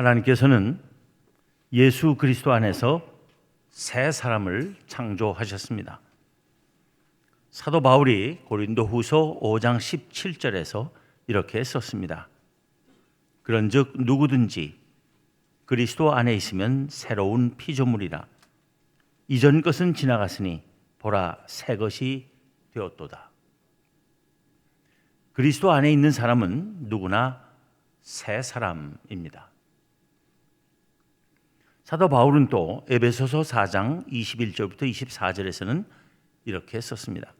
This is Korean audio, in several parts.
하나님께서는 예수 그리스도 안에서 새 사람을 창조하셨습니다. 사도 바울이 고린도후서 5장 17절에서 이렇게 썼습니다. 그런즉 누구든지 그리스도 안에 있으면 새로운 피조물이라. 이전 것은 지나갔으니 보라 새 것이 되었도다. 그리스도 안에 있는 사람은 누구나 새 사람입니다. 사도 바울은 또 에베소서 4장 21절부터 24절에서는 이렇게 썼습니다.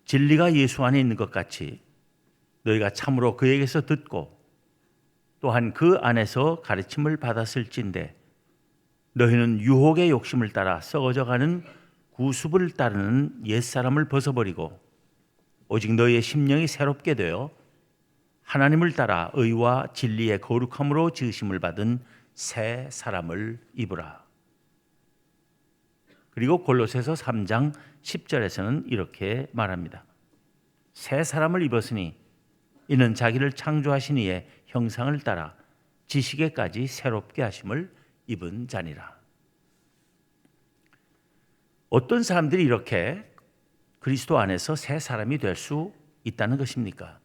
진리가 예수 안에 있는 것 같이 너희가 참으로 그에게서 듣고 또한 그 안에서 가르침을 받았을진데 너희는 유혹의 욕심을 따라 썩어져가는 구습을 따르는 옛사람을 벗어버리고 오직 너희의 심령이 새롭게 되어 하나님을 따라 의와 진리의 거룩함으로 지으심을 받은 새 사람을 입으라. 그리고 골로새서 3장 10절에서는 이렇게 말합니다. 새 사람을 입었으니 이는 자기를 창조하신 이의 형상을 따라 지식에까지 새롭게 하심을 입은 자니라. 어떤 사람들이 이렇게 그리스도 안에서 새 사람이 될 수 있다는 것입니까?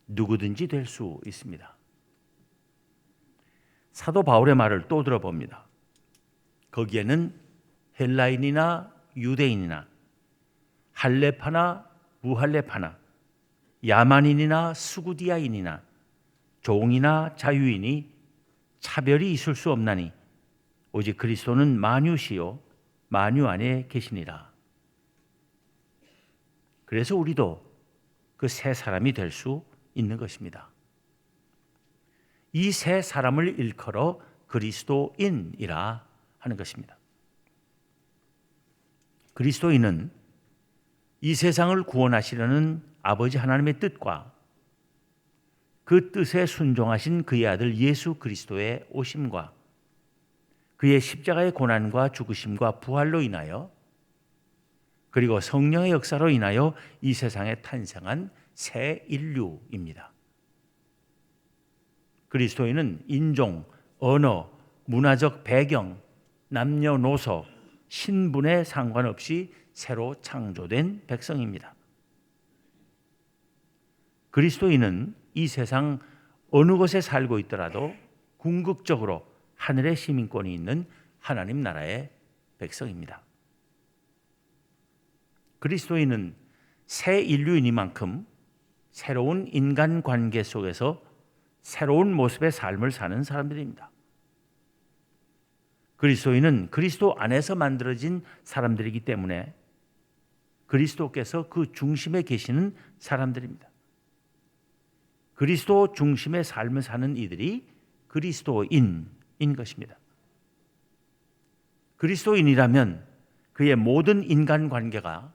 누구든지 될 수 있습니다. 사도 바울의 말을 또 들어봅니다. 거기에는 헬라인이나 유대인이나 할레파나 무할레파나 야만인이나 스구디아인이나 종이나 자유인이 차별이 있을 수 없나니 오직 그리스도는 만유시요 만유 안에 계시니라. 그래서 우리도 그 새 사람이 될 수 있는 것입니다. 이 새 사람을 일컬어 그리스도인이라 하는 것입니다. 그리스도인은 이 세상을 구원하시려는 아버지 하나님의 뜻과 그 뜻에 순종하신 그의 아들 예수 그리스도의 오심과 그의 십자가의 고난과 죽으심과 부활로 인하여 그리고 성령의 역사로 인하여 이 세상에 탄생한 새 인류입니다. 그리스도인은 인종, 언어, 문화적 배경, 남녀노소, 신분에 상관없이 새로 창조된 백성입니다. 그리스도인은 이 세상 어느 곳에 살고 있더라도 궁극적으로 하늘의 시민권이 있는 하나님 나라의 백성입니다. 그리스도인은 새 인류이니만큼 새로운 인간관계 속에서 새로운 모습의 삶을 사는 사람들입니다. 그리스도인은 그리스도 안에서 만들어진 사람들이기 때문에 그리스도께서 그 중심에 계시는 사람들입니다. 그리스도 중심의 삶을 사는 이들이 그리스도인인 것입니다. 그리스도인이라면 그의 모든 인간관계가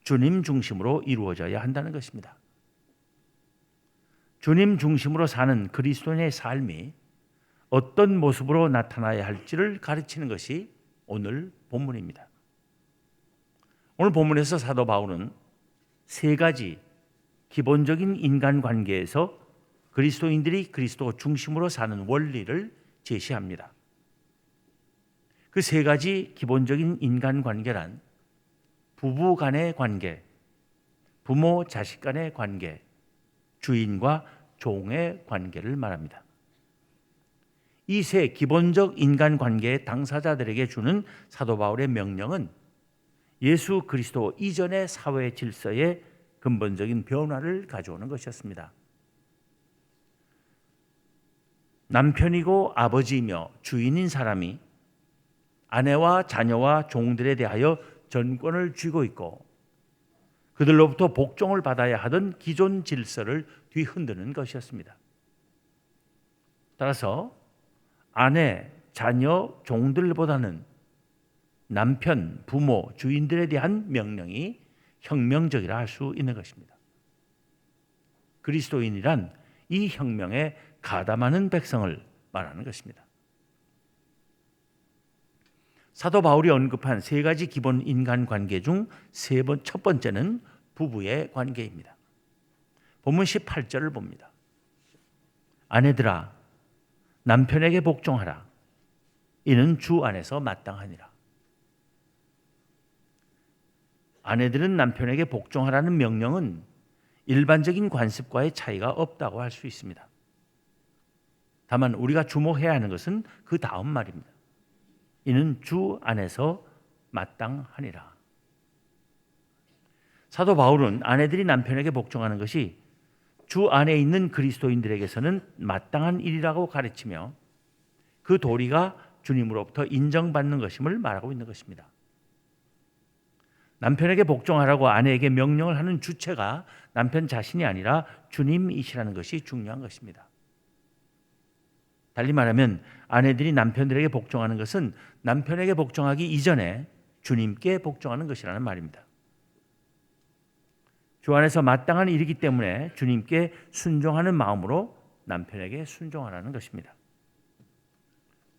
주님 중심으로 이루어져야 한다는 것입니다. 주님 중심으로 사는 그리스도인의 삶이 어떤 모습으로 나타나야 할지를 가르치는 것이 오늘 본문입니다. 오늘 본문에서 사도 바울은 세 가지 기본적인 인간관계에서 그리스도인들이 그리스도 중심으로 사는 원리를 제시합니다. 그 세 가지 기본적인 인간관계란 부부 간의 관계, 부모 자식 간의 관계, 주인과 종의 관계를 말합니다. 이 세 기본적 인간관계의 당사자들에게 주는 사도 바울의 명령은 예수 그리스도 이전의 사회 질서의 근본적인 변화를 가져오는 것이었습니다. 남편이고 아버지이며 주인인 사람이 아내와 자녀와 종들에 대하여 전권을 쥐고 있고 그들로부터 복종을 받아야 하던 기존 질서를 뒤흔드는 것이었습니다. 따라서 아내, 자녀, 종들보다는 남편, 부모, 주인들에 대한 명령이 혁명적이라 할 수 있는 것입니다. 그리스도인이란 이 혁명에 가담하는 백성을 말하는 것입니다. 사도 바울이 언급한 세 가지 기본 인간관계 중 첫 번째는 부부의 관계입니다. 본문 18절을 봅니다. 아내들아 남편에게 복종하라. 이는 주 안에서 마땅하니라. 아내들은 남편에게 복종하라는 명령은 일반적인 관습과의 차이가 없다고 할 수 있습니다. 다만 우리가 주목해야 하는 것은 그 다음 말입니다. 이는 주 안에서 마땅하니라. 사도 바울은 아내들이 남편에게 복종하는 것이 주 안에 있는 그리스도인들에게서는 마땅한 일이라고 가르치며 그 도리가 주님으로부터 인정받는 것임을 말하고 있는 것입니다. 남편에게 복종하라고 아내에게 명령을 하는 주체가 남편 자신이 아니라 주님이시라는 것이 중요한 것입니다. 달리 말하면 아내들이 남편들에게 복종하는 것은 남편에게 복종하기 이전에 주님께 복종하는 것이라는 말입니다. 주 안에서 마땅한 일이기 때문에 주님께 순종하는 마음으로 남편에게 순종하라는 것입니다.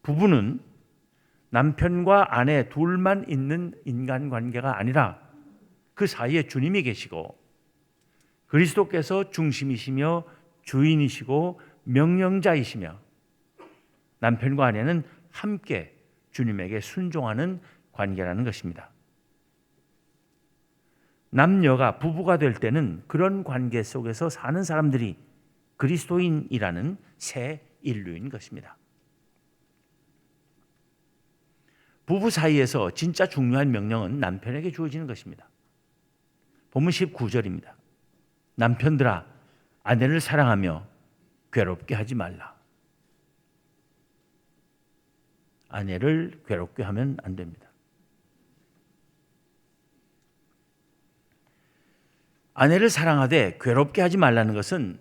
부부는 남편과 아내 둘만 있는 인간관계가 아니라 그 사이에 주님이 계시고 그리스도께서 중심이시며 주인이시고 명령자이시며 남편과 아내는 함께 주님에게 순종하는 관계라는 것입니다. 남녀가 부부가 될 때는 그런 관계 속에서 사는 사람들이 그리스도인이라는 새 인류인 것입니다. 부부 사이에서 진짜 중요한 명령은 남편에게 주어지는 것입니다. 본문 19절입니다. 남편들아 아내를 사랑하며 괴롭게 하지 말라. 아내를 괴롭게 하면 안 됩니다. 아내를 사랑하되 괴롭게 하지 말라는 것은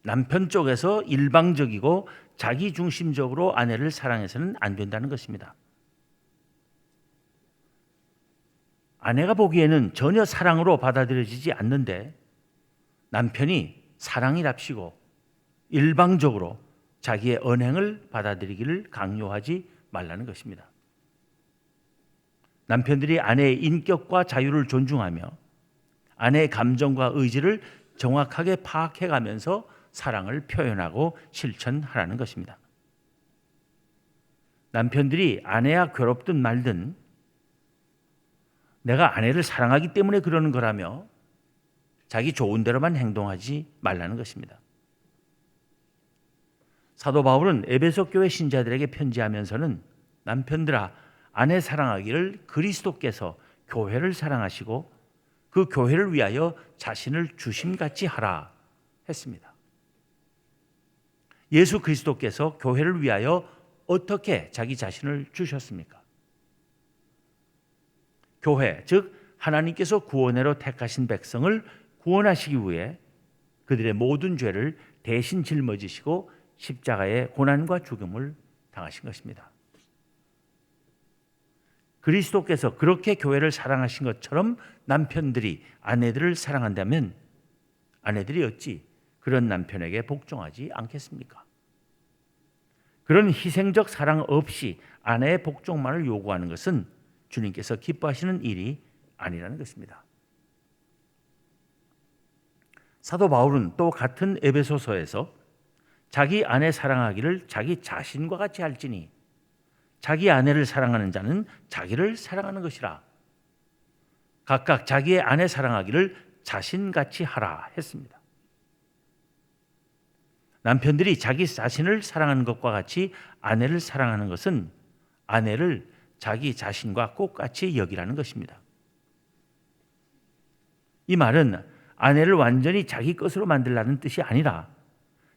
남편 쪽에서 일방적이고 자기중심적으로 아내를 사랑해서는 안 된다는 것입니다. 아내가 보기에는 전혀 사랑으로 받아들여지지 않는데 남편이 사랑이랍시고 일방적으로 자기의 언행을 받아들이기를 강요하지 말라는 것입니다. 남편들이 아내의 인격과 자유를 존중하며 아내의 감정과 의지를 정확하게 파악해가면서 사랑을 표현하고 실천하라는 것입니다. 남편들이 아내야 괴롭든 말든 내가 아내를 사랑하기 때문에 그러는 거라며 자기 좋은 대로만 행동하지 말라는 것입니다. 사도 바울은 에베소 교회 신자들에게 편지하면서는 남편들아 아내 사랑하기를 그리스도께서 교회를 사랑하시고 그 교회를 위하여 자신을 주심같이 하라 했습니다. 예수 그리스도께서 교회를 위하여 어떻게 자기 자신을 주셨습니까? 교회, 즉 하나님께서 구원회로 택하신 백성을 구원하시기 위해 그들의 모든 죄를 대신 짊어지시고 십자가의 고난과 죽음을 당하신 것입니다. 그리스도께서 그렇게 교회를 사랑하신 것처럼 남편들이 아내들을 사랑한다면 아내들이 어찌 그런 남편에게 복종하지 않겠습니까? 그런 희생적 사랑 없이 아내의 복종만을 요구하는 것은 주님께서 기뻐하시는 일이 아니라는 것입니다. 사도 바울은 또 같은 에베소서에서 자기 아내 사랑하기를 자기 자신과 같이 할지니 자기 아내를 사랑하는 자는 자기를 사랑하는 것이라. 각각 자기의 아내 사랑하기를 자신같이 하라 했습니다. 남편들이 자기 자신을 사랑하는 것과 같이 아내를 사랑하는 것은 아내를 자기 자신과 똑같이 여기라는 것입니다. 이 말은 아내를 완전히 자기 것으로 만들라는 뜻이 아니라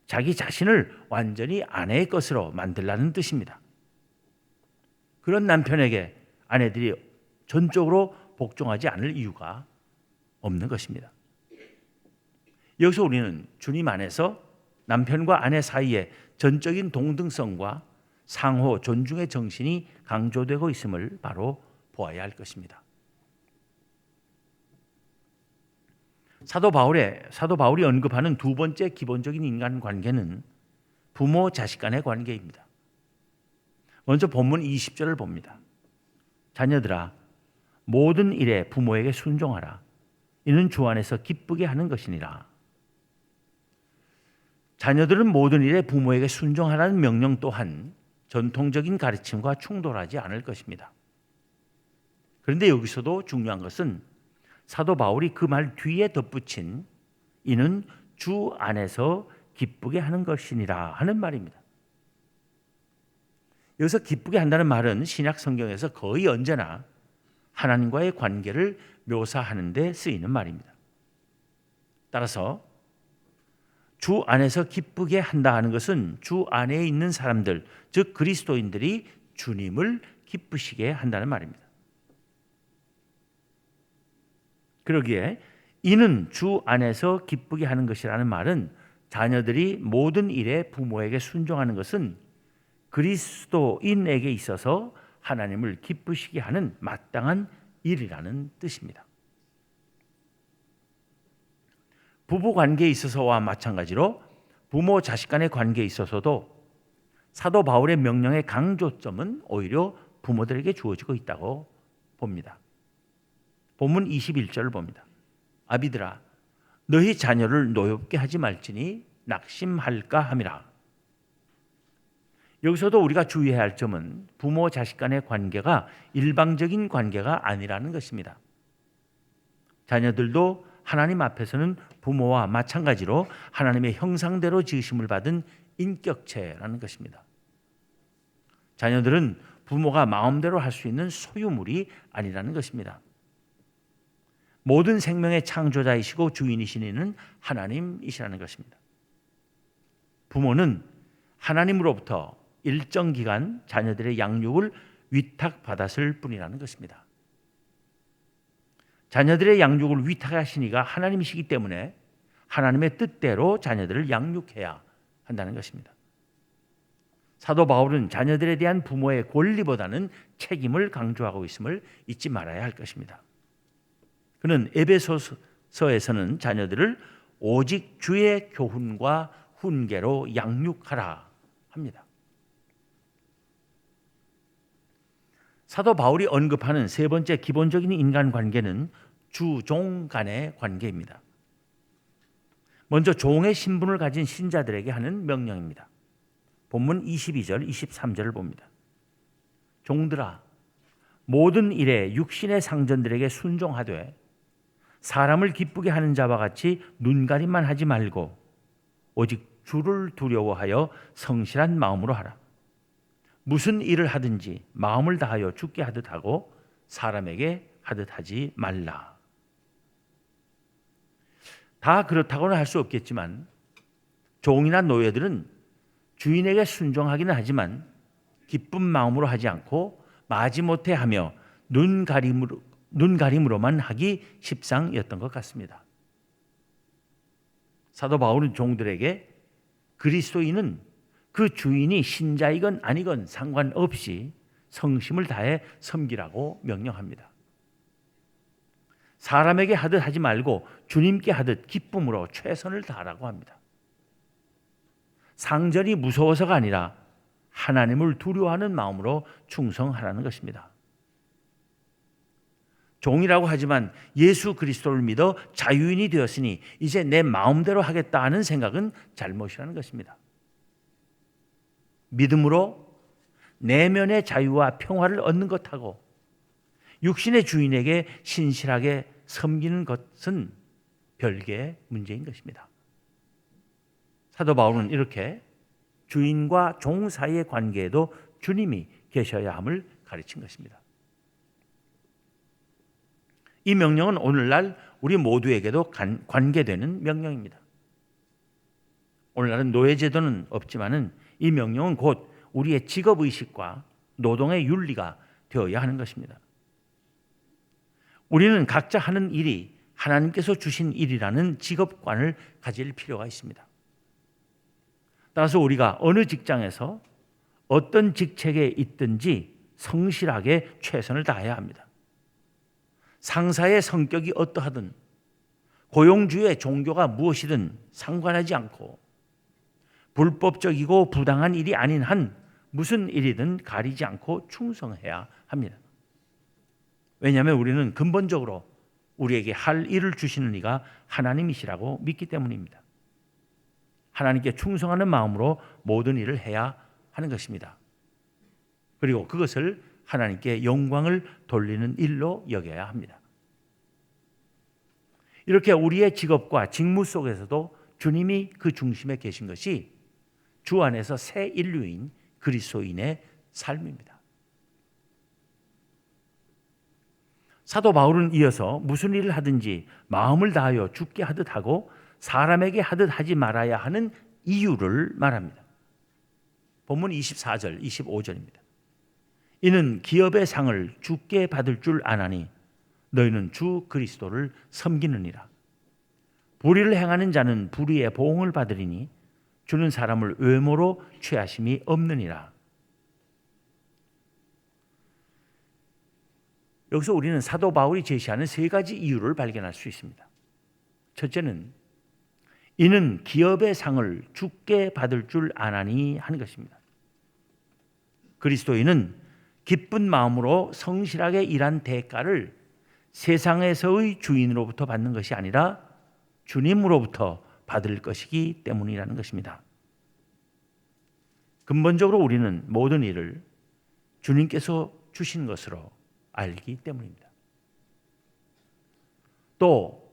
자기 자신을 완전히 아내의 것으로 만들라는 뜻입니다. 그런 남편에게 아내들이 전적으로 복종하지 않을 이유가 없는 것입니다. 여기서 우리는 주님 안에서 남편과 아내 사이에 전적인 동등성과 상호 존중의 정신이 강조되고 있음을 바로 보아야 할 것입니다. 사도 바울이 언급하는 두 번째 기본적인 인간 관계는 부모 자식 간의 관계입니다. 먼저 본문 20절을 봅니다. 자녀들아 모든 일에 부모에게 순종하라. 이는 주 안에서 기쁘게 하는 것이니라. 자녀들은 모든 일에 부모에게 순종하라는 명령 또한 전통적인 가르침과 충돌하지 않을 것입니다. 그런데 여기서도 중요한 것은 사도 바울이 그 말 뒤에 덧붙인 이는 주 안에서 기쁘게 하는 것이니라 하는 말입니다. 여기서 기쁘게 한다는 말은 신약 성경에서 거의 언제나 하나님과의 관계를 묘사하는 데 쓰이는 말입니다. 따라서 주 안에서 기쁘게 한다 하는 것은 주 안에 있는 사람들, 즉 그리스도인들이 주님을 기쁘시게 한다는 말입니다. 그러기에 이는 주 안에서 기쁘게 하는 것이라는 말은 자녀들이 모든 일에 부모에게 순종하는 것은 그리스도인에게 있어서 하나님을 기쁘시게 하는 마땅한 일이라는 뜻입니다. 부부 관계에 있어서와 마찬가지로 부모 자식 간의 관계에 있어서도 사도 바울의 명령의 강조점은 오히려 부모들에게 주어지고 있다고 봅니다. 본문 21절을 봅니다. 아비들아 너희 자녀를 노엽게 하지 말지니 낙심할까 함이라. 여기서도 우리가 주의해야 할 점은 부모 자식 간의 관계가 일방적인 관계가 아니라는 것입니다. 자녀들도 하나님 앞에서는 부모와 마찬가지로 하나님의 형상대로 지으심을 받은 인격체라는 것입니다. 자녀들은 부모가 마음대로 할 수 있는 소유물이 아니라는 것입니다. 모든 생명의 창조자이시고 주인이신 이는 하나님이시라는 것입니다. 부모는 하나님으로부터 일정 기간 자녀들의 양육을 위탁받았을 뿐이라는 것입니다. 자녀들의 양육을 위탁하신 이가 하나님이시기 때문에 하나님의 뜻대로 자녀들을 양육해야 한다는 것입니다. 사도 바울은 자녀들에 대한 부모의 권리보다는 책임을 강조하고 있음을 잊지 말아야 할 것입니다. 그는 에베소서에서는 자녀들을 오직 주의 교훈과 훈계로 양육하라 합니다. 사도 바울이 언급하는 세 번째 기본적인 인간관계는 주종 간의 관계입니다. 먼저 종의 신분을 가진 신자들에게 하는 명령입니다. 본문 22절, 23절을 봅니다. 종들아, 모든 일에 육신의 상전들에게 순종하되 사람을 기쁘게 하는 자와 같이 눈가림만 하지 말고 오직 주를 두려워하여 성실한 마음으로 하라. 무슨 일을 하든지 마음을 다하여 주께 하듯 하고 사람에게 하듯 하지 말라. 다 그렇다고는 할 수 없겠지만 종이나 노예들은 주인에게 순종하기는 하지만 기쁜 마음으로 하지 않고 마지못해 하며 눈가림으로만 하기 십상이었던 것 같습니다. 사도 바울은 종들에게 그리스도인은 그 주인이 신자이건 아니건 상관없이 성심을 다해 섬기라고 명령합니다. 사람에게 하듯 하지 말고 주님께 하듯 기쁨으로 최선을 다하라고 합니다. 상전이 무서워서가 아니라 하나님을 두려워하는 마음으로 충성하라는 것입니다. 종이라고 하지만 예수 그리스도를 믿어 자유인이 되었으니 이제 내 마음대로 하겠다 하는 생각은 잘못이라는 것입니다. 믿음으로 내면의 자유와 평화를 얻는 것하고 육신의 주인에게 신실하게 섬기는 것은 별개의 문제인 것입니다. 사도 바울은 이렇게 주인과 종 사이의 관계에도 주님이 계셔야 함을 가르친 것입니다. 이 명령은 오늘날 우리 모두에게도 관계되는 명령입니다. 오늘날은 노예제도는 없지만은 이 명령은 곧 우리의 직업의식과 노동의 윤리가 되어야 하는 것입니다. 우리는 각자 하는 일이 하나님께서 주신 일이라는 직업관을 가질 필요가 있습니다. 따라서 우리가 어느 직장에서 어떤 직책에 있든지 성실하게 최선을 다해야 합니다. 상사의 성격이 어떠하든 고용주의 종교가 무엇이든 상관하지 않고 불법적이고 부당한 일이 아닌 한 무슨 일이든 가리지 않고 충성해야 합니다. 왜냐하면 우리는 근본적으로 우리에게 할 일을 주시는 이가 하나님이시라고 믿기 때문입니다. 하나님께 충성하는 마음으로 모든 일을 해야 하는 것입니다. 그리고 그것을 하나님께 영광을 돌리는 일로 여겨야 합니다. 이렇게 우리의 직업과 직무 속에서도 주님이 그 중심에 계신 것이 주 안에서 새 인류인 그리스도인의 삶입니다. 사도 바울은 이어서 무슨 일을 하든지 마음을 다하여 주께 하듯 하고 사람에게 하듯 하지 말아야 하는 이유를 말합니다. 본문 24절, 25절입니다. 이는 기업의 상을 주께 받을 줄 아나니 너희는 주 그리스도를 섬기느니라. 불의를 행하는 자는 불의의 보응을 받으리니 주는 사람을 외모로 취하심이 없느니라. 여기서 우리는 사도 바울이 제시하는 세 가지 이유를 발견할 수 있습니다. 첫째는 이는 기업의 상을 주께 받을 줄 아나니 하는 것입니다. 그리스도인은 기쁜 마음으로 성실하게 일한 대가를 세상에서의 주인으로부터 받는 것이 아니라 주님으로부터 받을 것이기 때문이라는 것입니다. 근본적으로 우리는 모든 일을 주님께서 주신 것으로 알기 때문입니다. 또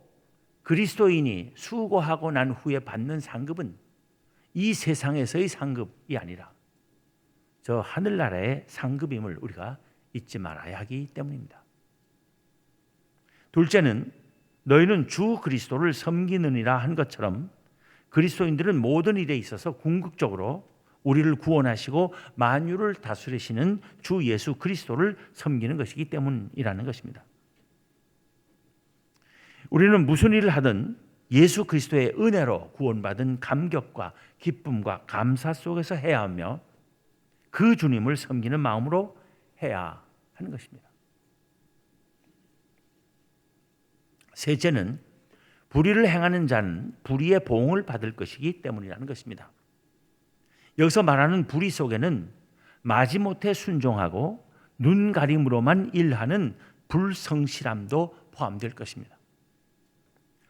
그리스도인이 수고하고 난 후에 받는 상급은 이 세상에서의 상급이 아니라 저 하늘나라의 상급임을 우리가 잊지 말아야 하기 때문입니다. 둘째는 너희는 주 그리스도를 섬기느니라 한 것처럼 그리스도인들은 모든 일에 있어서 궁극적으로 우리를 구원하시고 만유를 다스리시는 주 예수 그리스도를 섬기는 것이기 때문이라는 것입니다. 우리는 무슨 일을 하든 예수 그리스도의 은혜로 구원받은 감격과 기쁨과 감사 속에서 해야 하며 그 주님을 섬기는 마음으로 해야 하는 것입니다. 셋째는 불의를 행하는 자는 불의의 보응을 받을 것이기 때문이라는 것입니다. 여기서 말하는 불의 속에는 마지못해 순종하고 눈가림으로만 일하는 불성실함도 포함될 것입니다.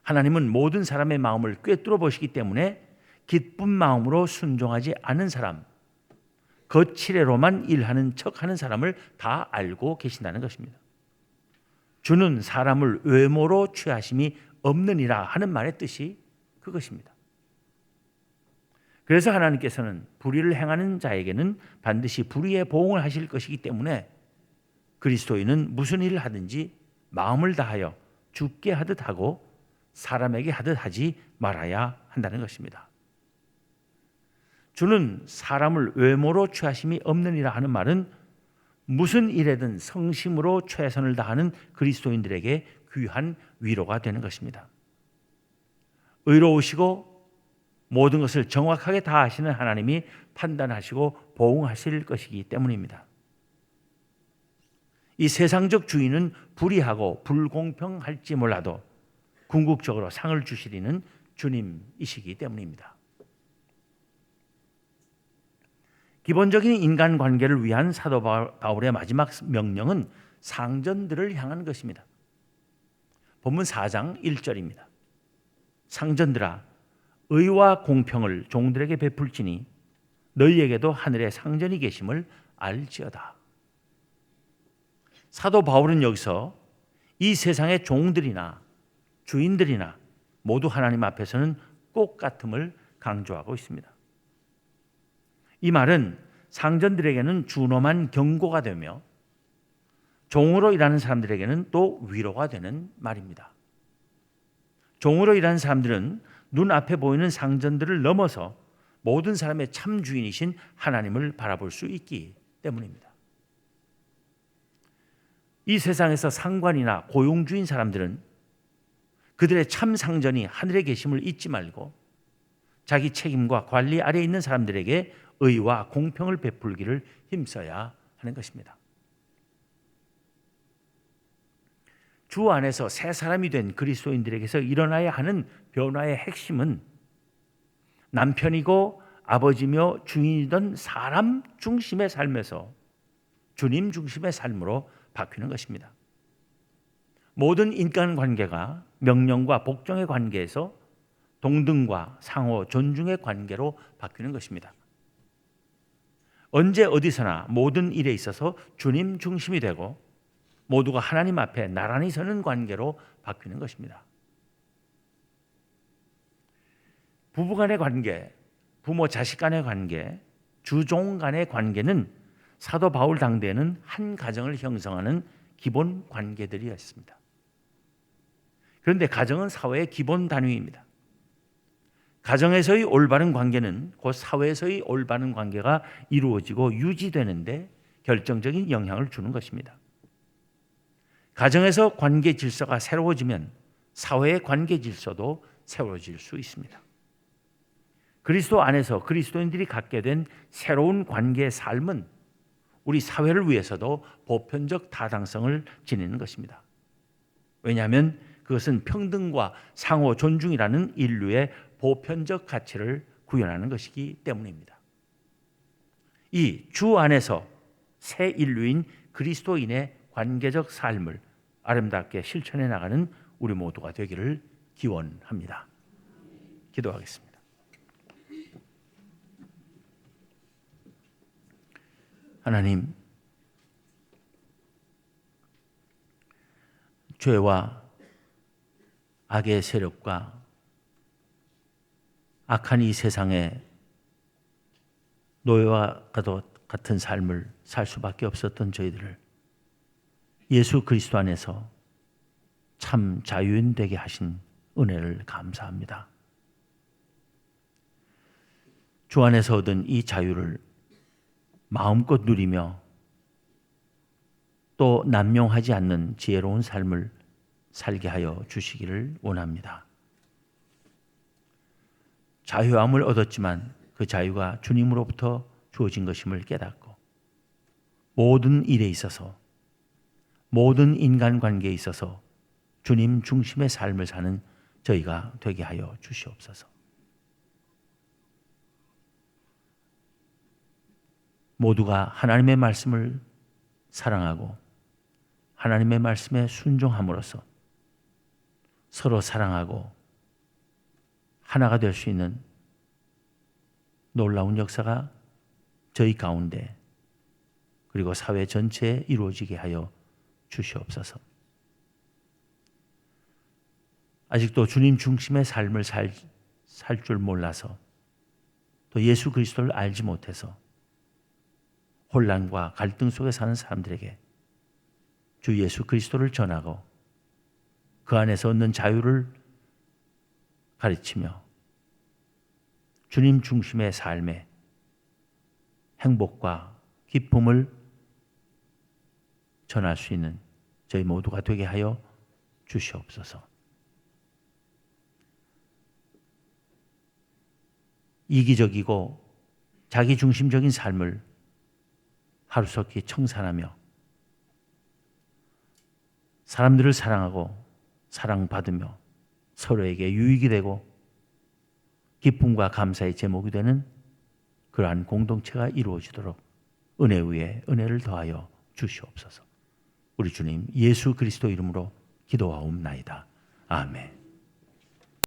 하나님은 모든 사람의 마음을 꿰뚫어 보시기 때문에 기쁜 마음으로 순종하지 않은 사람, 거칠애로만 일하는 척하는 사람을 다 알고 계신다는 것입니다. 주는 사람을 외모로 취하심이 없느니라 하는 말의 뜻이 그것입니다. 그래서 하나님께서는 불의를 행하는 자에게는 반드시 불의의 보응을 하실 것이기 때문에 그리스도인은 무슨 일을 하든지 마음을 다하여 주께 하듯 하고 사람에게 하듯 하지 말아야 한다는 것입니다. 주는 사람을 외모로 취하심이 없느니라 하는 말은 무슨 일에든 성심으로 최선을 다하는 그리스도인들에게 귀한 위로가 되는 것입니다. 의로우시고 모든 것을 정확하게 다 아시는 하나님이 판단하시고 보응하실 것이기 때문입니다. 이 세상적 주인은 불의하고 불공평할지 몰라도 궁극적으로 상을 주시리는 주님이시기 때문입니다. 기본적인 인간관계를 위한 사도 바울의 마지막 명령은 상전들을 향한 것입니다. 본문 4장 1절입니다. 상전들아 의와 공평을 종들에게 베풀지니 너희에게도 하늘에 상전이 계심을 알지어다. 사도 바울은 여기서 이 세상의 종들이나 주인들이나 모두 하나님 앞에서는 똑같음을 강조하고 있습니다. 이 말은 상전들에게는 준엄한 경고가 되며 종으로 일하는 사람들에게는 또 위로가 되는 말입니다. 종으로 일하는 사람들은 눈앞에 보이는 상전들을 넘어서 모든 사람의 참 주인이신 하나님을 바라볼 수 있기 때문입니다. 이 세상에서 상관이나 고용주인 사람들은 그들의 참 상전이 하늘에 계심을 잊지 말고 자기 책임과 관리 아래에 있는 사람들에게 의와 공평을 베풀기를 힘써야 하는 것입니다. 주 안에서 새 사람이 된 그리스도인들에게서 일어나야 하는 변화의 핵심은 남편이고 아버지며 주인이던 사람 중심의 삶에서 주님 중심의 삶으로 바뀌는 것입니다. 모든 인간관계가 명령과 복종의 관계에서 동등과 상호 존중의 관계로 바뀌는 것입니다. 언제 어디서나 모든 일에 있어서 주님 중심이 되고 모두가 하나님 앞에 나란히 서는 관계로 바뀌는 것입니다. 부부 간의 관계, 부모 자식 간의 관계, 주종 간의 관계는 사도 바울 당대에는 한 가정을 형성하는 기본 관계들이었습니다. 그런데 가정은 사회의 기본 단위입니다. 가정에서의 올바른 관계는 곧 사회에서의 올바른 관계가 이루어지고 유지되는데 결정적인 영향을 주는 것입니다. 가정에서 관계 질서가 새로워지면 사회의 관계 질서도 새로워질 수 있습니다. 그리스도 안에서 그리스도인들이 갖게 된 새로운 관계의 삶은 우리 사회를 위해서도 보편적 타당성을 지니는 것입니다. 왜냐하면 그것은 평등과 상호 존중이라는 인류의 보편적 가치를 구현하는 것이기 때문입니다. 이 주 안에서 새 인류인 그리스도인의 관계적 삶을 아름답게 실천해 나가는 우리 모두가 되기를 기원합니다. 기도하겠습니다. 하나님, 죄와 악의 세력과 악한 이 세상에 노예와 같은 삶을 살 수밖에 없었던 저희들을 예수 그리스도 안에서 참 자유인 되게 하신 은혜를 감사합니다. 주 안에서 얻은 이 자유를 마음껏 누리며 또 남용하지 않는 지혜로운 삶을 살게 하여 주시기를 원합니다. 자유함을 얻었지만 그 자유가 주님으로부터 주어진 것임을 깨닫고 모든 일에 있어서 모든 인간관계에 있어서 주님 중심의 삶을 사는 저희가 되게 하여 주시옵소서. 모두가 하나님의 말씀을 사랑하고 하나님의 말씀에 순종함으로써 서로 사랑하고 하나가 될 수 있는 놀라운 역사가 저희 가운데 그리고 사회 전체에 이루어지게 하여 주시옵소서. 아직도 주님 중심의 삶을 살 줄 몰라서 또 예수 그리스도를 알지 못해서 혼란과 갈등 속에 사는 사람들에게 주 예수 그리스도를 전하고 그 안에서 얻는 자유를 가르치며 주님 중심의 삶에 행복과 기쁨을 전할 수 있는 저희 모두가 되게 하여 주시옵소서. 이기적이고 자기중심적인 삶을 하루속히 청산하며 사람들을 사랑하고 사랑받으며 서로에게 유익이 되고 기쁨과 감사의 제목이 되는 그러한 공동체가 이루어지도록 은혜 위에 은혜를 더하여 주시옵소서. 우리 주님 예수 그리스도 이름으로 기도하옵나이다. 아멘.